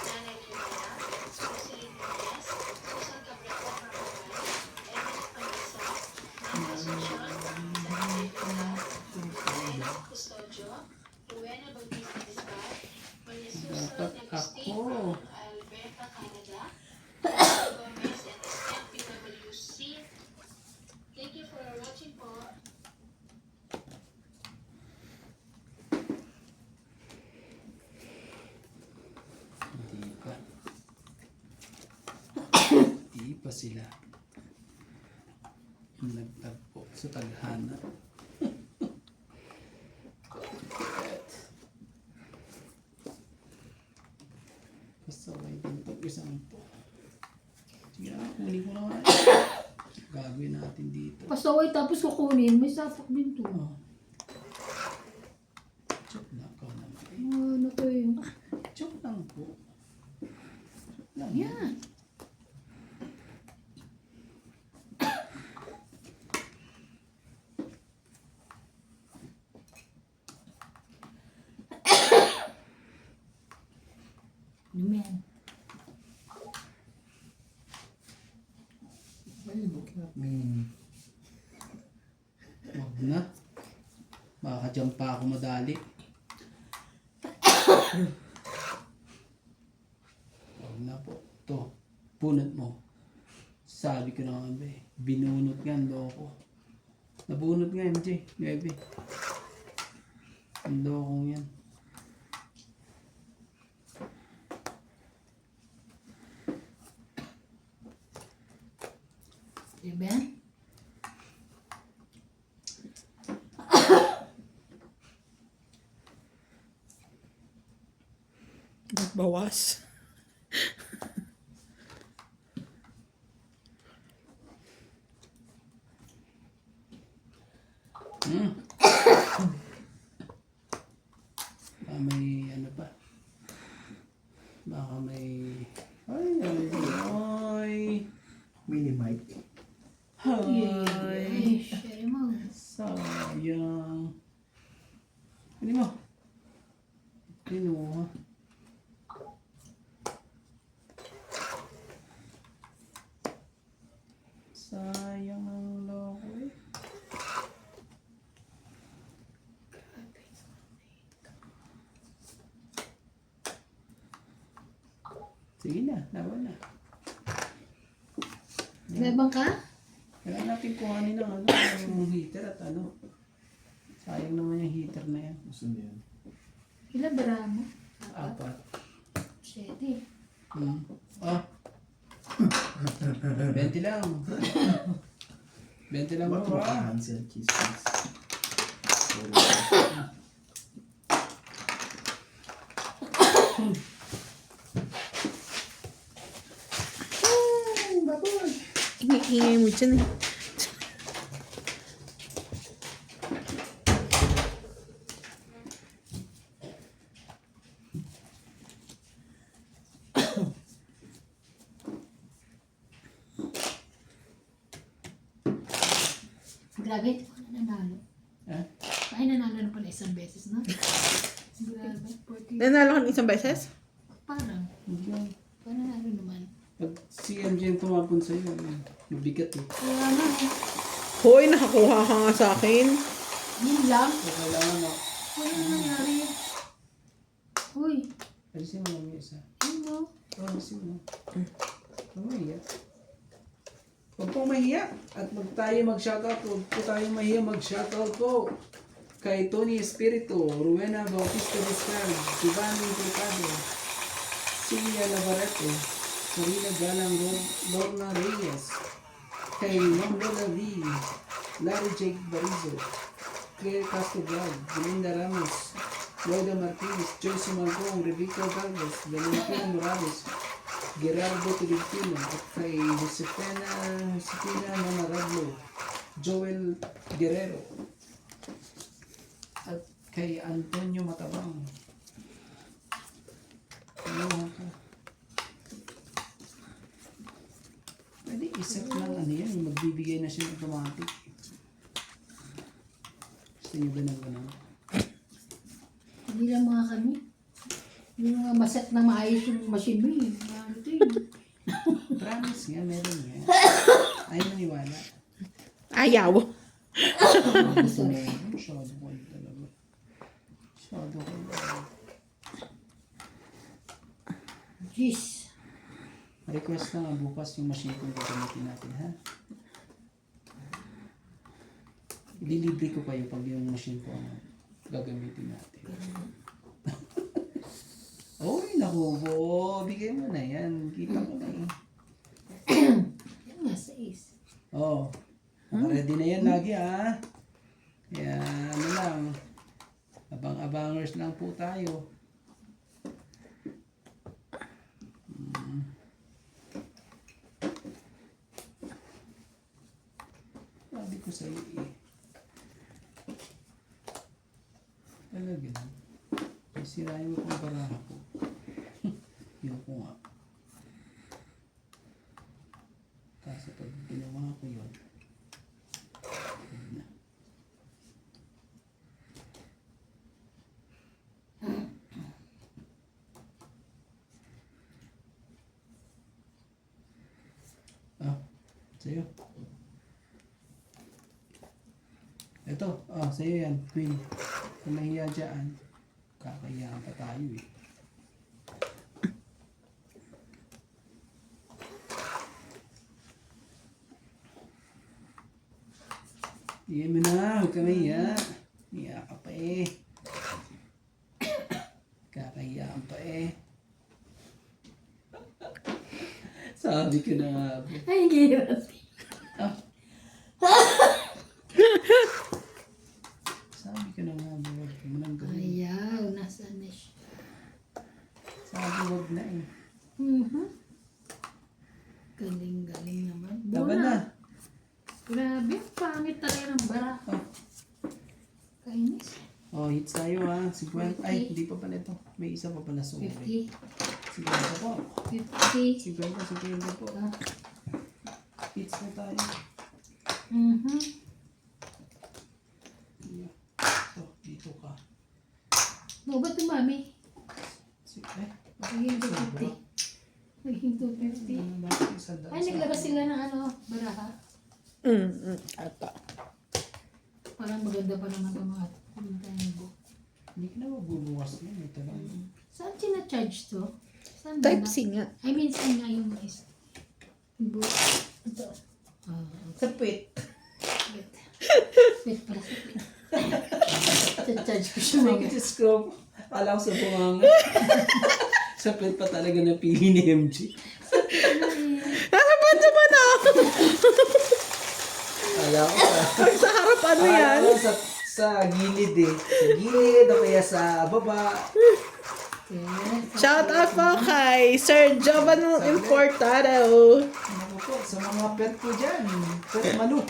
Nanay Rivera, Jocelyn Reyes, Susan Cabrera from Hawaii, Emmett Camisa, Nanda Asuncion, Sanjay Villa, Elena Custodio, Rowena Bautista Discar, Maria Susan Dapat Agustin ako. from Alberta, Canada, Elena Gomez, and SMPWC. Thank you for watching po. Hindi pa. Hindi pa sila. Nagtagpo sa taghana. Basta may pintok isang po. Sige na, kunin ko na nga. Gagawin natin dito. pasaway tapos kukunin, may sapak din to. Oh. Chok na ko naman. Ano to yun? Chok lang po. Chok lang. Yan. Lumiyan. Wag na. Baka dyan pa ako madali. Wag na po. Ito. Punot mo. Sabi ko na nga ba eh. Binunot nga ang loko. Nabunot nga MJ. Bebe. Ang lokong yan. Diba? Bawas. Baka may ano pa. Baka may... Ay, ay, ay. Mini mic. Hi. Ay, share mo. Sayang. Ano mo? Kinuha. Sayang ang loko eh. Sige na, laban na. Bebang ka? Kailangan natin kuhanin ng ano, yung heater at ano. Sayang naman yung heater na yan. Gusto niya yan. Ilan bara mo? Apat. 7. Ah. 20 lang. 20 lang Ba't mo mo ah. cancel cheese please? Ingay mo dyan eh. Grabe, ako na nanalo. Eh? Ay, nanalo na pala isang beses, no? Grabe, 40. Nanalo ka ng isang beses? Parang, Hindi lang. parang nanalo naman. Pag si MJ yung tumapon sa'yo, mabigat eh. Kaya na, Hoy, nakakuha ka nga sa akin. yun lang. So, kailangan na. Ano nangyari? Uy, Ano Alisin mo lang yung isa. Ano? Oh, alisin mo. Huwag mahiya. Huwag pong mahiya. At mag-shoutout. Huwag po tayo mahiya mag-shoutout po. Kay Tony Espiritu, Rowena Bautista Vizcal, Giovanni Mercado, Celia Navarrete, Sarina Galang, Lorna Reyes, kay Mongol Lavi, Larry Jake Barizo, Claire Castro Vlog, Belinda Ramos, Loida Martinez, Joyce Magong, Rebecca Galvez, Valentina Morales, Gerardo Pilipino, at kay Josefina Nanarablo, Joel Guerrero, at kay Antonio Matabang. Ano ka? Pwede isip lang ano yan, magbibigay na siya ng automatic. Gusto niyo ba ng ganun? Hindi lang mga kami. Yung mga maset na maayos yung machine mo eh. Ano ito yun? Promise nga, meron nga. Ayaw maniwala. Ayaw. Masyado ko talaga. Masyado ko talaga. Jeez. Request na nga bukas yung machine kung gagamitin natin, ha? Ililibre ko kayo pag yung machine ko ang gagamitin natin. Uy, naku po. Bigay mo na yan. Kita ko na eh. Yan nga, 6. Oh, ready na yan lagi ha. Kaya ano lang, abang-abangers lang po tayo. Sabi ko sa iyo eh. Talaga lang. Sirain mo kung baraha ko. Yun ko nga. Kasi pag ginawa ko yun, yun na. Sa'yo. Ito, sa'yo yan, Queen. Kung nahiya dyan, kakayaan pa tayo eh. Bigyan mo na, huwag ka mahiya. Hiya ka pa eh. Kakayaan pa eh. Sabi ko na nga. Ay, hirap. Ah. Sabi ko na nga, huwag mo nang gawin. Ayaw, nasaan na siya? Sabi huwag na eh. Galing-galing naman. Laban na. Grabe, ang pangit talaga ng bara. Oh. Kainis. Oh, hits tayo ha. 50. Ay, hindi pa pala ito. May isa pa pala sa uli. 50. 50 po. 50. 50 po. Ah. Hits na tayo. Yeah. Oh, dito ka. No, ba't yung mami? Sige. Naging 250. Naging 250. Bakit isa daan Ay, sa naglabas akin? sila ng ano, baraha. Ata. Parang maganda pa naman ang mga book. Hindi ka na mabubukas yan. Ito lang. Saan sina-charge to? Saan ba Type na? C nga. I mean, saan nga yung is? Book. Ito. Sa puwit. Wait. Wait pala sa pin. Sa-charge ko siya. Make it scrub. Alam ko sa bunganga. Sa pet pa talaga napili ni MJ. Nasa bansa ba na? Alam ko sa... Sa harap ano yan? Alam ko sa gilid eh. Sa gilid o kaya sa baba. Shout out po kay Sir Jovan Importado. Ano po, sa mga pet ko dyan. Pet manu.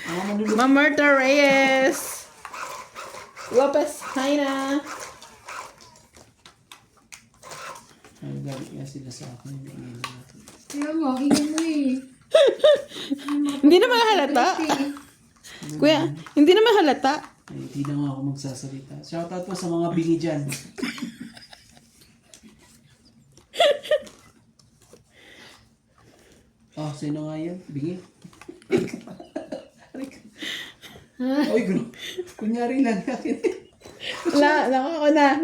Mga manulog. Ma'am Marta Reyes. Lopez Haina. Ang galit nga sila sa akin. Kaya nga, ingin mo eh. Hindi naman halata. Kuya, hindi naman halata. Ay, hindi na nga ako magsasalita. Shoutout po sa mga bingi dyan. Oh, sino nga yan? Bingi? Oy, bro. Kunyari lang. Akin. Nako ko na.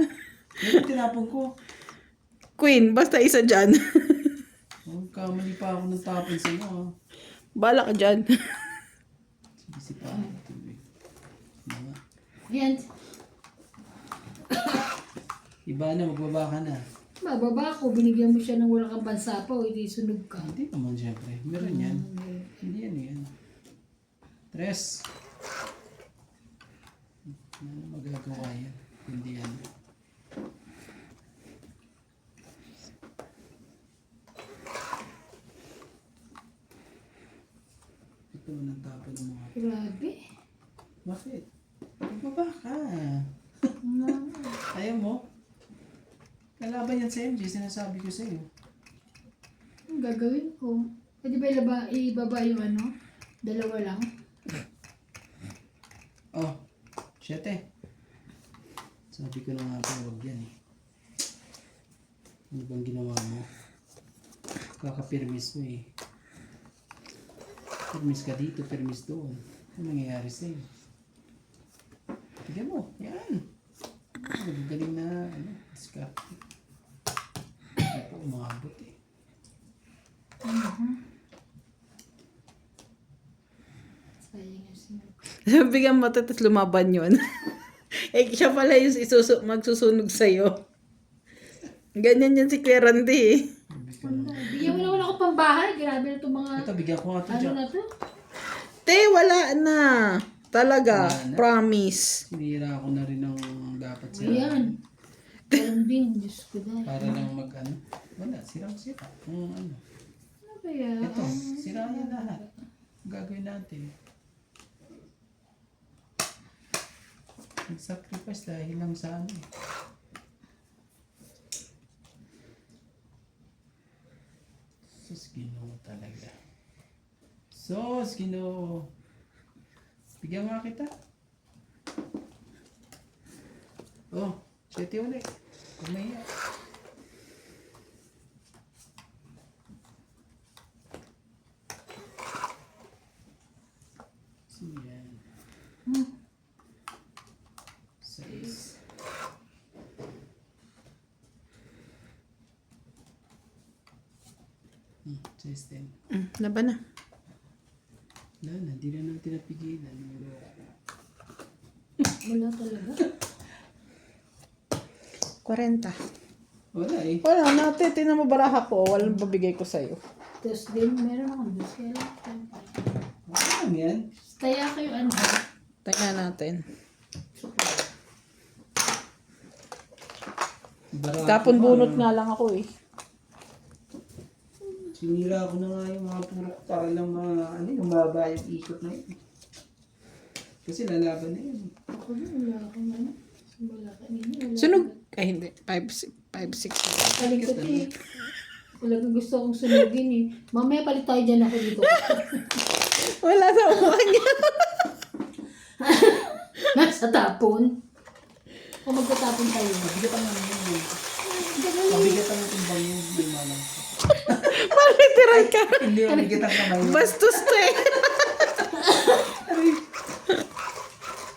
Ano tinapon ko? Queen, basta isa dyan. Oh, kamali pa ako ng tapon sa iyo. Ah. Bala ka dyan. Sige pa ako tubig. Mga. Ayan. Iba na, magbaba ka na. Mababa ko, binigyan mo siya ng walang kang bansa pa o hindi sunog ka. Hindi naman syempre. Meron yan. Hindi yan. Tres. Ano magagawa yan? Hindi yan. Ito mo ng tapon ng mga. Grabe. Bakit? Magbaba ka. Ayaw mo? Kalaban yan sa MJ, sinasabi ko sa iyo. Ang gagawin ko? Pwede ba ibaba yung ano? Dalawa lang? Oh, 7. Sabi ko na nga pa, huwag yan eh. Ano bang ginawa mo? Kakapirmis mo eh. Pirmis ka dito, pirmis doon. Ano nangyayari sa'yo? Tignan mo, yan. Nagagaling na, discard. Hindi po umabot eh. Sayang yung sinag. Bigyan mo ito, tapos lumaban yun. Eh, siya pala yung magsusunog sa'yo. Ganyan yan si Kuya Randy eh. Bigyan mo naman ako pambahay. Grabe na itong mga... Ito, bigyan ko nga ito Ano dyan. na to? Te, wala na. Talaga, Wala na. promise. Sinira ko na rin ang dapat sila. Ayan. Parang din. Diyos ko dahil. Para lang mag ano. Wala, sirang-sira. Kung ano. Ano kaya? Ito, sira yan lahat. Gagawin natin. Nag-sacrifice dahil lang sa ano eh. Sus, Ginoo talaga. Sus, Ginoo. Bigyan nga kita. Oh, 7 ulit. Huwag mahiya. So, yan. 6. System. Laban na. Wala na, di na natin napigilan. Wala talaga. 40. Wala eh. Wala natin, tinan mo baraha ko. Walang babigay ko sa'yo. Tapos din, meron akong dos. Kaya lang. Wala lang yan. Kaya kayo ano? Tingnan natin. Barato Tapon pa, bunot ano. nga lang ako eh. Sinira ko na nga yung mga purok para lang ano, umaba yung ikot na yun. Kasi lalaban na yun. Ako na, wala akong ano. Wala kanina. Wala Sunog. Ay hindi. 5-6. Kalikot eh. Talagang gusto kong sunugin eh. Mamaya palit tayo dyan ako dito. Wala sa upuan niya. Nasa tapon. Kung magtatapon tayo. Mabigatan nga yun eh. Mabigatan ang timbang yun. Hindi malang. Bakit tiray ka? Hindi mabigatan kamay. Bastos to eh.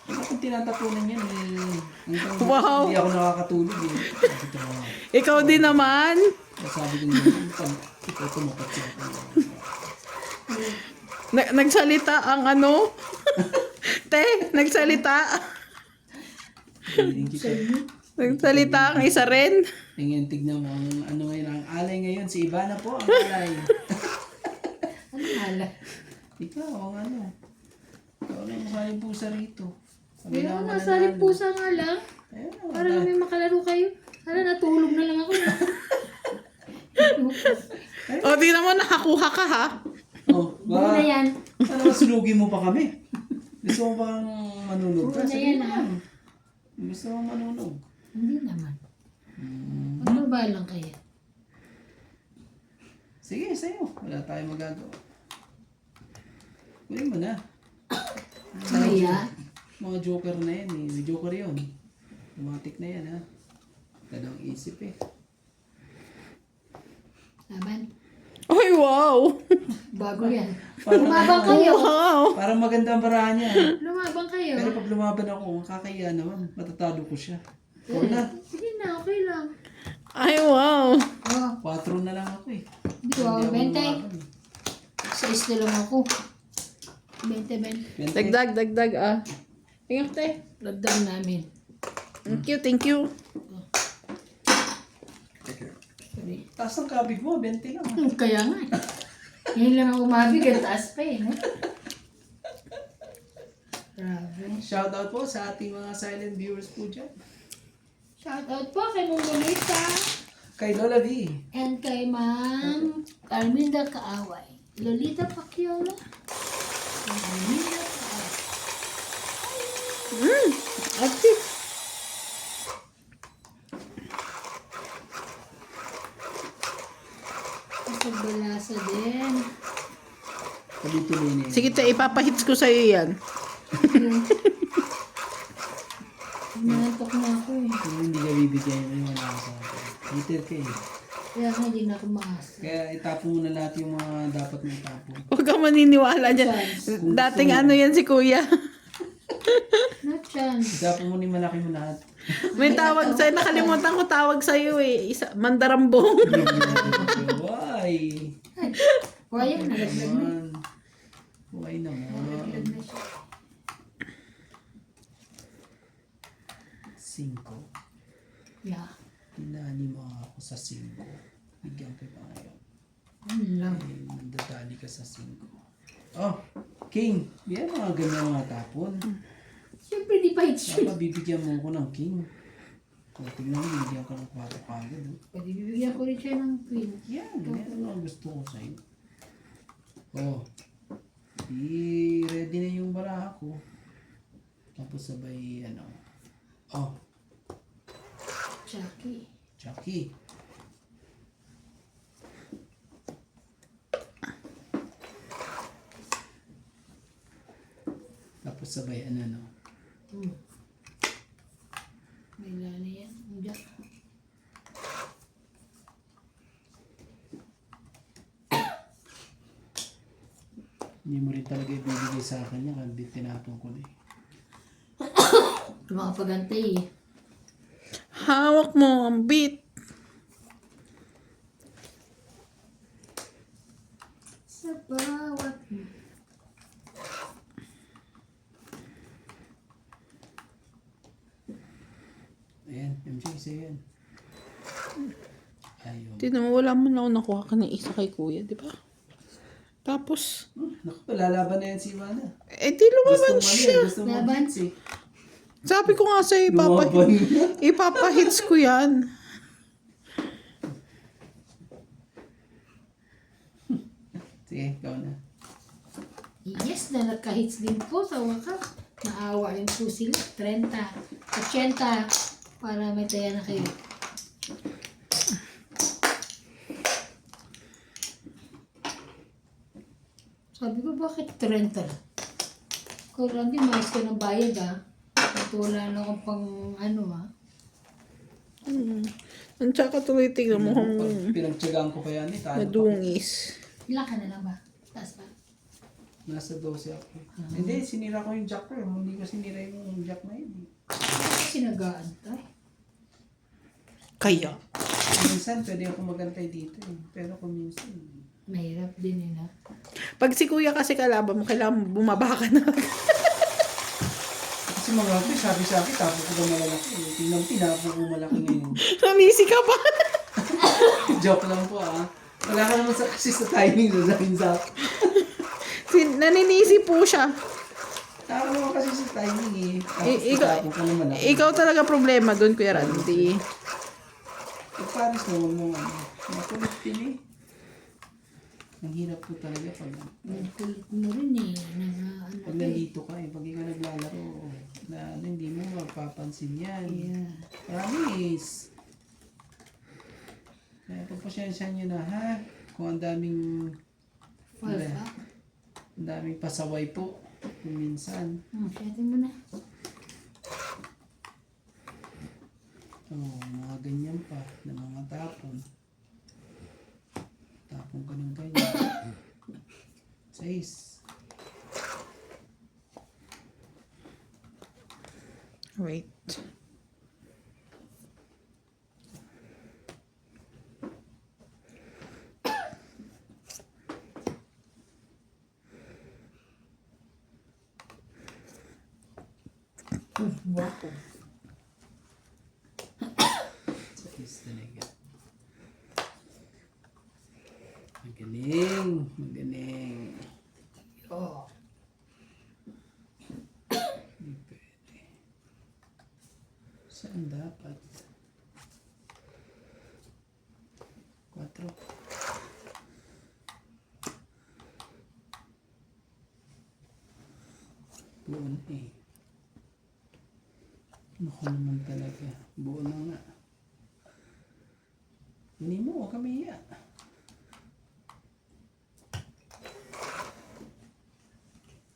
Bakit tinatapunan yan eh. Hanggang Wow. Hindi ako nakakatulog eh. Ito nga. Ikaw din naman. Sabi ko nyo, ikaw tumapat siya. Nagsalita ang ano? Te, nagsalita. Tingin kita. Nagsalita ang isa rin. Tingnan mo ang ano ngayon. Ang alay ngayon. Si Ivana po ang alay. Ano hala? Ikaw ang ano. Ikaw na yung masaling pusa rito. Kami Ayun, naman nasa rin pusa nga lang. Ayun na. Para may makalaro kayo. Sana natulog na lang ako. O, di naman nakakuha ka ha. Oh, Buo na yan. Sana masunugin mo pa kami. Gusto mo bang manunog ka? Buo na Sabihin yan, mo ah. lang. Gusto mo manunog. Hindi naman. Magbaba lang kaya. Sige, sa'yo. Wala tayong magagawa. Kunin mo na. Kaya? Mga joker na yan eh. May joker yun. Automatic na yan ha. Talagang isip eh. Laban. Ay, wow. Bago yan. Parang, Lumabang kayo. Wow. parang maganda ang barahan niya. Lumabang kayo. Pero pag lumaban ako, kakahiya naman. Matatalo ko siya. Wala. Sige na, okay lang. Ay, wow. Oh, 4 na lang ako eh. di ba? Hindi 20. ako lumaban eh. 6 na lang ako. 20. 20. Dagdag, ah. Tingnan te. Dagdag namin. Thank you. Sorry. Taas ng kabig mo, 20 lang. Kaya nga. Ngayon lang ako mabigyan. Taas pa eh. No? Grabe. Shoutout po sa ating mga silent viewers po dyan. Shoutout po kay Mong Lolita Kay Lola V. and kay Ma'am Carminda Kaaway. Lolita Pacquiao. Carminda Kaaway. Active. Sa balasa din. Tuloy-tuloy na yun. Sige te, ipapahits ko sa'yo yan. Nantok na ako eh. Kung hindi ka bibigyan, yun wala ka sa akin. Hater ka eh. Kaya nga hindi na ako maasa. Kaya itapon mo na lahat yung mga dapat mo itapon. Huwag kang maniniwala dyan. Dating ano yan si kuya. No chance. Itapon mo ni malaki mo lahat. May tawag sa'yo. Nakalimutan ko tawag sa'yo eh. Mandarambong. Why? Waya, nalaglag na. Man. Why naman? Nalaglag na siya. 5. Yeah. Pinani mo ako sa 5. Bigyan kita ngayon. Ano lang. Eh, nandadali ka sa 5. Oh, King. Yan mga ganyan mga tapon. Siyempre di pa hits yun. Saka bibigyan mo ko ng King. O, tingnan mo, bibigyan ka ng 4 kagad. Oh. Pwede bibigyan ko rin siya ng queen. Yan ang gusto ko sa'yo. Oh, ready na yung baraha ko. Tapos sabay, ano. Oh, Chucky. Chucky. Tapos sabay, ano, no. May lana yan. Jack. Hindi mo rin talaga ibibigay sa akin yan. Kasi tinapon ko na eh. Mga pagantay eh. Hawak mo ang beat. Sa bawat Ayan, MJ, isa yan. Ayaw. Tignan mo, wala mo na ako nakuha ka ng isa kay kuya, di ba? Tapos, Naku, lalaban na yan si Ivana. di lumaban siya. Gusto mo Laban? hits eh. Sabi ko nga sa'yo, Lumaban. ipapahits ko yan. Sige, ikaw na. yes na nagka-hits din po sa wakas. Naawa rin po sila. 30, 80 para may taya na kayo. Sabi ko, bakit 30 lang? Kung lang din, mais ko ng bayad ah. At wala na akong pang ano ah. Ang tsaka tuloy tingnan mo kung Pinagtsagaan ko kaya ni Tano. madungis. Ilan ka na lang ba? Taas ba? Nasa 12 ako. Hindi, sinira ko yung jack ko. Hindi ko sinira yung jack na yun. Kasi nag-aantay. Kaya. Minsan, pwede ako magantay dito eh. Pero kung minsan, Mahirap din nila. Pag si kuya kasi kalaban mo, kailangan bumaba ka na. kasi mga ate, sabi sa akin, tapo ko ba malalaki eh. Tingnan mo, tinapo ko malaki ngayon. Namisi ka pa. Joke lang po ah. Wala ka naman sa kasi sa timing sa sabihin sa akin. Naninisi po siya. Tama naman kasi sa timing eh. Tapos ikaw- tinapo ko naman ako. Ikaw talaga problema doon, Kuya Randy. Pag Paris na huwag mong ano. Makulit din eh. Ang hirap po talaga pag Ang kulit mo rin eh. Ano pag nandito ka eh. Pag ikaw naglalaro na ano, hindi mo mapapansin yan. Yeah. Promise. Kaya pagpasensya nyo na ha. Kung ang daming Falsa. ang daming pasaway po. Kung minsan. Shatin mo na. Mga ganyan pa na mga tapon. Tapon ka ng ganyan. 6. Wait. Guwapo. Is talaga. Magaling. Magaling. Oh. Hindi pwede. Saan dapat? 4. Buo na eh. Naku naman talaga. Buo na nga. Hindi mo, huwag kami iya.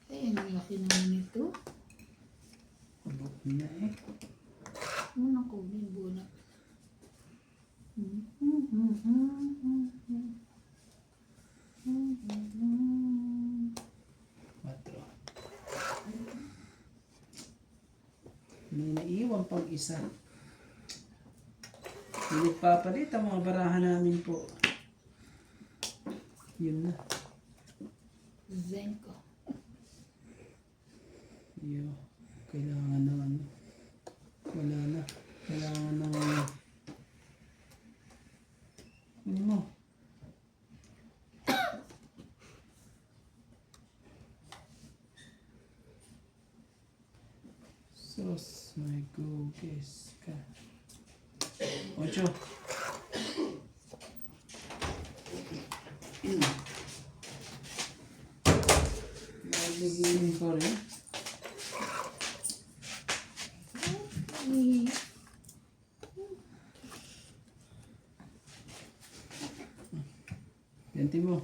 Ay, ang laki naman ito. Buo na eh. Ano ko, buo na. 4. May naiwan pang isa. Hindi nagpapalit ang mga barahan namin po. Yun na. Zenko. Yo, kailangan ng ano. Wala na. Kailangan ng ano. Ano mo? Sos, my goodness ka. 8. Nalagyan ko rin. Ganti mo.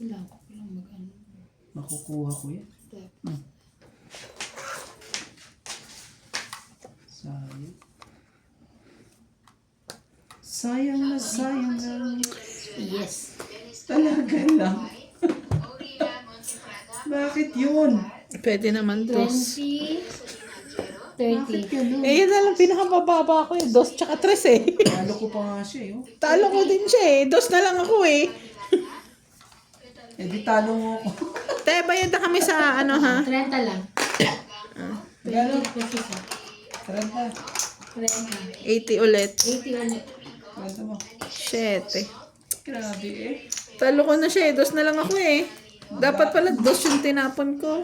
Kailangan ko lang mag-ano. Makukuha ko yan. Step. Sayang. Sayang na sayang na. Yes. Talaga lang. Bakit yun? Pwede naman dos. 20. Bakit 30. ganun? Eh, yun na lang pinakamababa ko eh. Dos tsaka tres eh. Talo ko pa nga siya eh. Oh. Talo ko din siya eh. Dos na lang ako eh. Eh di talo mo ako. Te, bayad na kami sa ano ha? 30 lang. Gano'n? 20 pesos. 30. 30. 80 ulit. 80 ulit. Kwento mo. Shit eh. Grabe eh. Talo ko na siya eh. Dos na lang ako eh. Dapat pala dos yung tinapon ko.